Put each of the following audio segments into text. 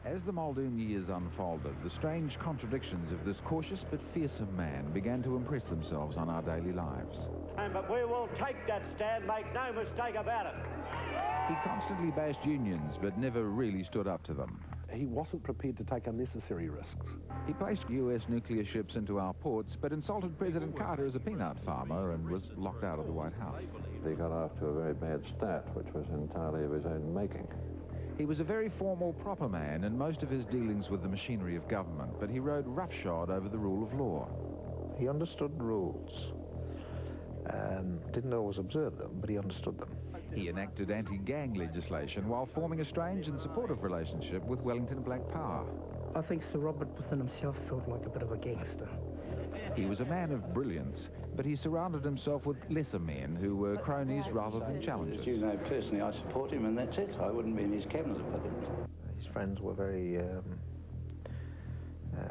As the Muldoon years unfolded, the strange contradictions of this cautious but fearsome man began to impress themselves on our daily lives. But we will take that stand, make no mistake about it. He constantly bashed unions, but never really stood up to them. He wasn't prepared to take unnecessary risks. He placed US nuclear ships into our ports, but insulted President Carter as a peanut farmer and was locked out of the White House. He got off to a very bad start, which was entirely of his own making. He was a very formal, proper man in most of his dealings with the machinery of government, but he rode roughshod over the rule of law. He understood rules. Didn't always observe them, but he understood them. He enacted anti-gang legislation while forming a strange and supportive relationship with Wellington Black Power. I think Sir Robert within himself felt like a bit of a gangster. He was a man of brilliance, but he surrounded himself with lesser men who were cronies rather than challengers. You know, personally, I support him, and that's it. I wouldn't be in his cabinet if I didn't. His friends were very,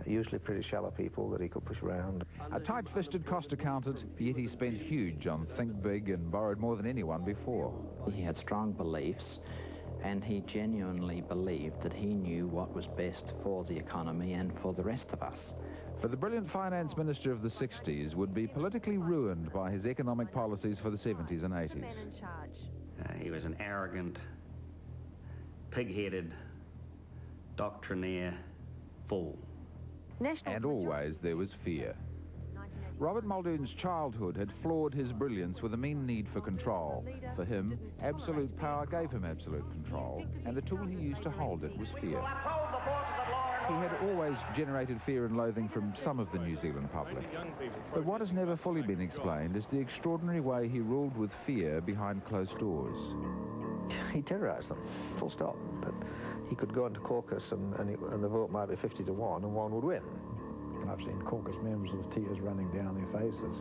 usually pretty shallow people that he could push around. A tight-fisted cost accountant, yet he spent huge on Think Big and borrowed more than anyone before. He had strong beliefs, and he genuinely believed that he knew what was best for the economy and for the rest of us. For the brilliant finance minister of the 60s would be politically ruined by his economic policies for the 70s and 80s. The man in charge. He was an arrogant, pig-headed, doctrinaire fool. And always there was fear. Robert Muldoon's childhood had flawed his brilliance with a mean need for control. For him, absolute power gave him absolute control, and the tool he used to hold it was fear. He had always generated fear and loathing from some of the New Zealand public. But what has never fully been explained is the extraordinary way he ruled with fear behind closed doors. He terrorised them, full stop. But he could go into caucus and the vote might be 50 to 1 and one would win. I've seen caucus members with tears running down their faces,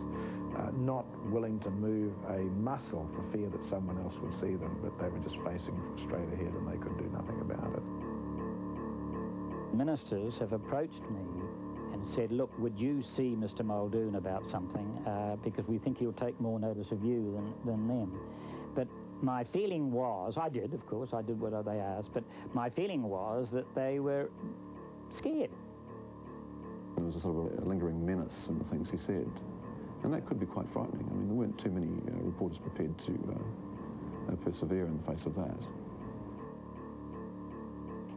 not willing to move a muscle for fear that someone else would see them, but they were just facing straight ahead and they could do nothing about it. Ministers have approached me and said, look, would you see Mr. Muldoon about something, because we think he'll take more notice of you than them. But my feeling was, I did what they asked, but my feeling was that they were scared. There was a sort of a lingering menace in the things he said, and that could be quite frightening. I mean, there weren't too many reporters prepared to persevere in the face of that.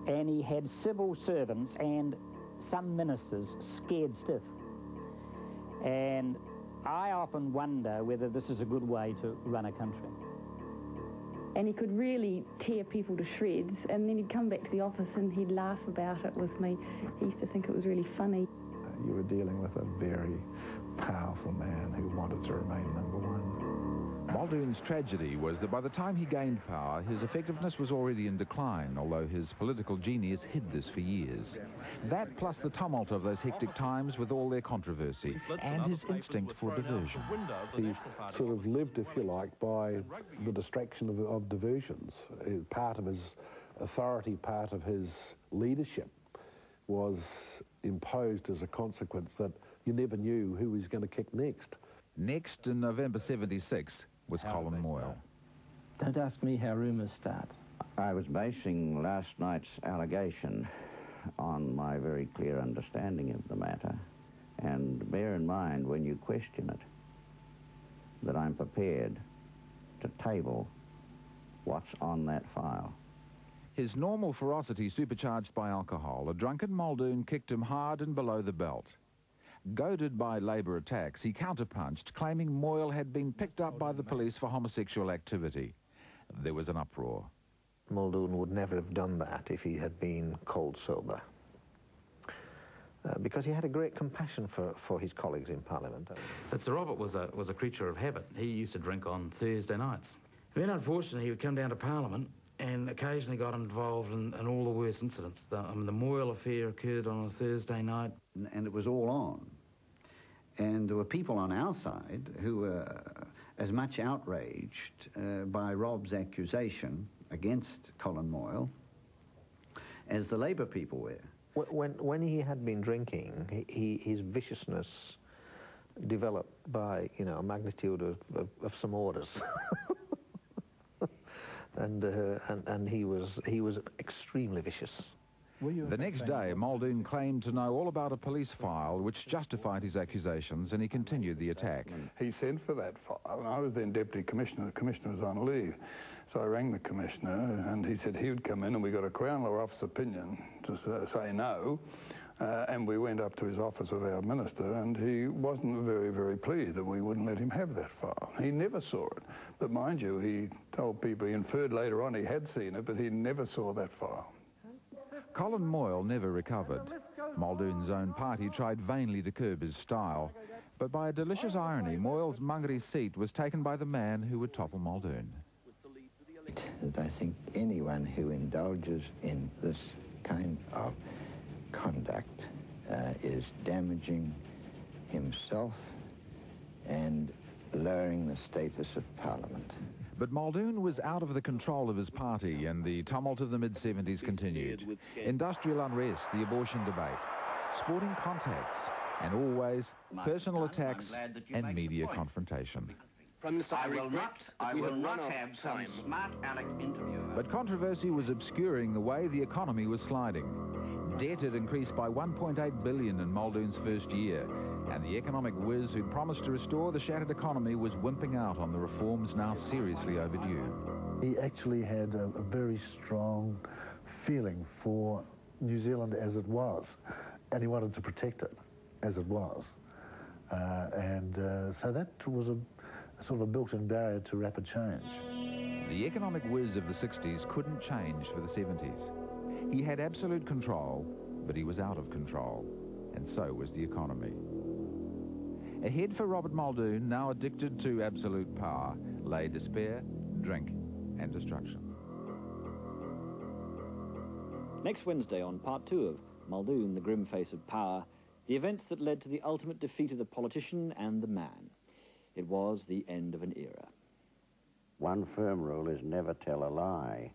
And he had civil servants and some ministers scared stiff. And I often wonder whether this is a good way to run a country. And he could really tear people to shreds, and then he'd come back to the office and he'd laugh about it with me. He used to think it was really funny. You were dealing with a very powerful man who wanted to remain number one. Muldoon's tragedy was that by the time he gained power, his effectiveness was already in decline, although his political genius hid this for years. That, plus the tumult of those hectic times with all their controversy, and his instinct for diversion. He sort of lived, if you like, by the distraction of diversions. Part of his authority, part of his leadership was imposed as a consequence that you never knew who was going to kick next. Next, in November 76, was Colin Moyle. Don't ask me how rumours start. I was basing last night's allegation on my very clear understanding of the matter. And bear in mind, when you question it, that I'm prepared to table what's on that file. His normal ferocity supercharged by alcohol, a drunken Muldoon kicked him hard and below the belt. Goaded by Labour attacks, he counterpunched, claiming Moyle had been picked up by the police for homosexual activity. There was an uproar. Muldoon would never have done that if he had been cold sober. Because he had a great compassion for his colleagues in Parliament. But Sir Robert was a creature of habit. He used to drink on Thursday nights. Then, unfortunately, he would come down to Parliament and occasionally got involved in all the worst incidents. The Moyle affair occurred on a Thursday night. And it was all on. And there were people on our side who were as much outraged by Rob's accusation against Colin Moyle as the Labour people were. When he had been drinking, his viciousness developed by, a magnitude of some orders. and he was extremely vicious. The next day, Muldoon claimed to know all about a police file which justified his accusations, and he continued the attack. He sent for that file. I was then Deputy Commissioner. The Commissioner was on leave. So I rang the Commissioner, and he said he would come in, and we got a Crown Law Office opinion to say no. And we went up to his office with our Minister, and he wasn't very, very pleased that we wouldn't let him have that file. He never saw it. But mind you, he told people, he inferred later on he had seen it, but he never saw that file. Colin Moyle never recovered. Muldoon's own party tried vainly to curb his style. But by a delicious irony, Moyle's Mangere seat was taken by the man who would topple Muldoon. I think anyone who indulges in this kind of conduct is damaging himself and lowering the status of Parliament. But Muldoon was out of the control of his party, and the tumult of the mid-70s continued. Industrial unrest, the abortion debate, sporting contacts, and always personal attacks and media confrontation. Prime Minister, I will not have some smart aleck interviewer. But controversy was obscuring the way the economy was sliding. Debt had increased by $1.8 billion in Muldoon's first year, and the economic whiz who'd promised to restore the shattered economy was wimping out on the reforms now seriously overdue. He actually had a very strong feeling for New Zealand as it was, and he wanted to protect it as it was. So that was a sort of a built-in barrier to rapid change. The economic whiz of the 60s couldn't change for the 70s. He had absolute control, but he was out of control, and so was the economy. Ahead for Robert Muldoon, now addicted to absolute power, lay despair, drink, and destruction. Next Wednesday on part 2 of Muldoon, the Grim Face of Power, the events that led to the ultimate defeat of the politician and the man. It was the end of an era. One firm rule is never tell a lie.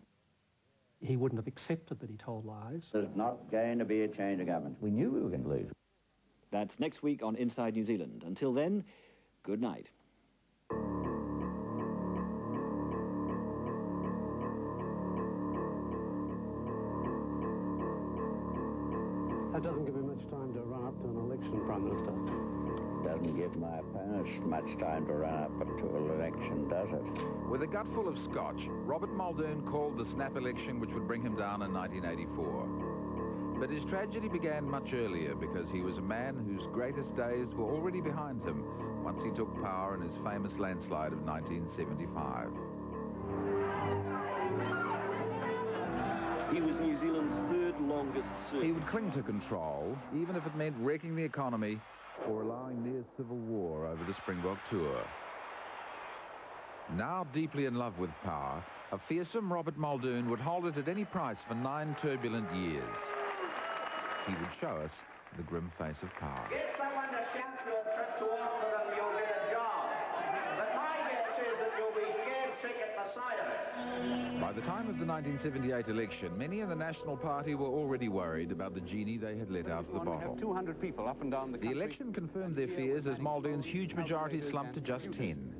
He wouldn't have accepted that he told lies. There's not going to be a change of government. We knew we were going to lose. That's next week on Inside New Zealand. Until then, good night. That doesn't give him much time to run up to an election, Prime Minister. Doesn't give my opponents much time to run up to an election, does it? With a gut full of scotch, Robert Muldoon called the snap election which would bring him down in 1984. But his tragedy began much earlier because he was a man whose greatest days were already behind him once he took power in his famous landslide of 1975. He was New Zealand's third longest service. He would cling to control, even if it meant wrecking the economy or allowing near civil war over the Springbok tour. Now deeply in love with power, a fearsome Robert Muldoon would hold it at any price for 9 turbulent years. He would show us the grim face of power. Get someone to shout you a trip to Auckland and you'll get a job. But my guess is that you'll be scared sick at the sight of it. By the time of the 1978 election, many in the National Party were already worried about the genie they had let out of the bottle. Have 200 people up and down the country. The election confirmed their fears as Muldoon's huge majority slumped to just 10.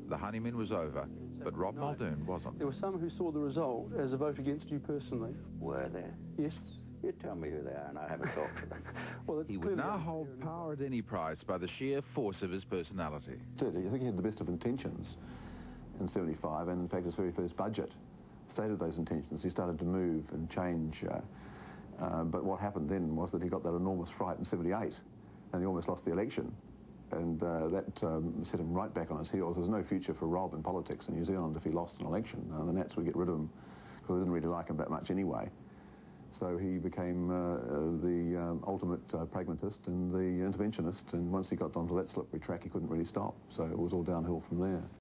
The honeymoon was over, but Rob Muldoon wasn't. There were some who saw the result as a vote against you personally. Were there? Yes. You tell me who they are and I'll have a talk to them. Well, he would now hold power at any price by the sheer force of his personality. I think he had the best of intentions in 75, and in fact his very first budget stated those intentions. He started to move and change, but what happened then was that he got that enormous fright in 78, and he almost lost the election. And that set him right back on his heels. There was no future for Rob in politics in New Zealand if he lost an election. The Nats would get rid of him because they didn't really like him that much anyway. So he became the ultimate pragmatist and the interventionist, and once he got onto that slippery track, he couldn't really stop. So it was all downhill from there.